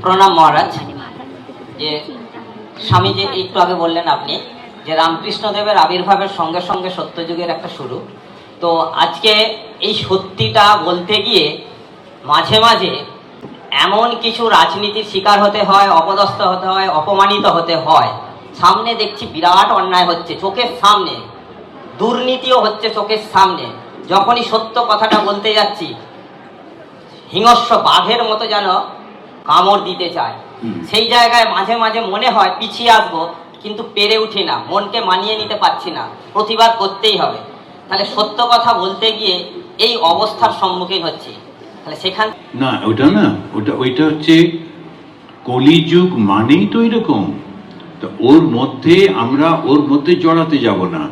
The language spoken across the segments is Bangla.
প্রণাম মহারাজ। যে স্বামী যে একটু আগে বললেন আপনি যে রামকৃষ্ণদেবের আবির্ভাবের সঙ্গে সঙ্গে সত্যযুগের একটা শুরু, তো আজকে এই সত্যিটা বলতে গিয়ে মাঝে মাঝে এমন কিছু রাজনীতির শিকার হতে হয়, অপদস্থ হতে হয়, অপমানিত হতে হয়। সামনে দেখছি বিরাট অন্যায় হচ্ছে চোখের সামনে, দুর্নীতিও হচ্ছে চোখের সামনে। যখনই সত্য কথাটা বলতে যাচ্ছি হিংস্র বাঘের মতো যেন কামড় দিতে চায়। সেই জায়গায় মাঝে মাঝে মনে হয় পিছিয়ে আসবো, কিন্তু পেরে উঠি না, মনকে মানিয়ে নিতে পারছি না, প্রতিবাদ করতেই হবে। তাহলে সত্য কথা বলতে গিয়ে এই অবস্থার সম্মুখীন হচ্ছি। তাহলে সেখান না ওইটা হচ্ছে কলিযুগ মানেই তো এরকম। তো ওর মধ্যে জড়াতে যাব না।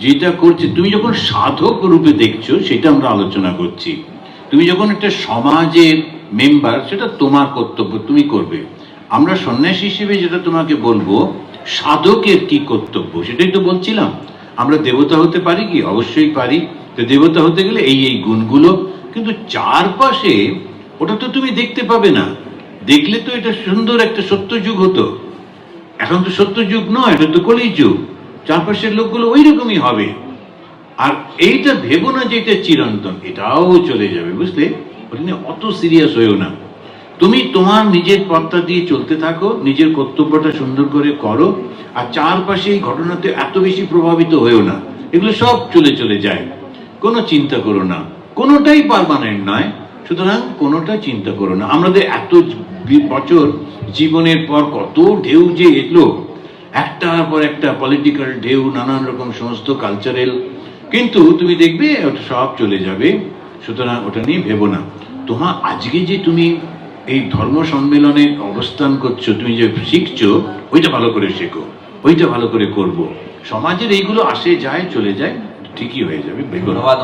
যেটা করছে তুমি যখন সাধক রূপে দেখছো সেটা আমরা আলোচনা করছি। তুমি যখন একটা সমাজের মেম্বার, সেটা তোমার কর্তব্য, তুমি করবে। আমরা সন্ন্যাসী হিসেবে যেটা তোমাকে বলবো, সাধকের কি কর্তব্য সেটাই তো বলছিলাম। আমরা দেবতা হতে পারি কি? অবশ্যই পারি। তো দেবতা হতে গেলে এই গুণগুলো, কিন্তু চারপাশে ওটা তো তুমি দেখতে পাবে না। দেখলে তো এটা সুন্দর একটা সত্যযুগ হতো। এখন তো সত্যযুগ নয়, এটা তো কলিযুগ। চারপাশের লোকগুলো ওই রকমই হবে। আর এইটা ভেবো না যে এটা চিরন্তন, এটাও চলে যাবে, বুঝলে? ওটা নিয়ে অত সিরিয়াস হয়েও না। তুমি তোমার নিজের পথটা দিয়ে চলতে থাকো, নিজের কর্তব্যটা সুন্দর করে করো, আর চারপাশে এই ঘটনাতে এত বেশি প্রভাবিত হয়েও না। এগুলো সব চলে যায়, কোনো চিন্তা করো না। কোনোটাই পার্মানেন্ট নয়, সুতরাং কোনোটা চিন্তা করো না। আমাদের এত বছর জীবনের পর কত ঢেউ যে এলো, একটার পর একটা পলিটিক্যাল ঢেউ, নানান রকম সমস্ত কালচারাল, কিন্তু তুমি দেখবে ওটা সব চলে যাবে। সুতরাং ওটা নিয়ে ভেবো না। তোমার আজকে যে তুমি এই ধর্ম সম্মেলনে অবস্থান করছো, তুমি যে শিখছো, ওইটা ভালো করে শেখো, ওইটা ভালো করে করবো। সমাজের এইগুলো আসে যায় চলে যায়, ঠিকই হয়ে যাবে। ধন্যবাদ।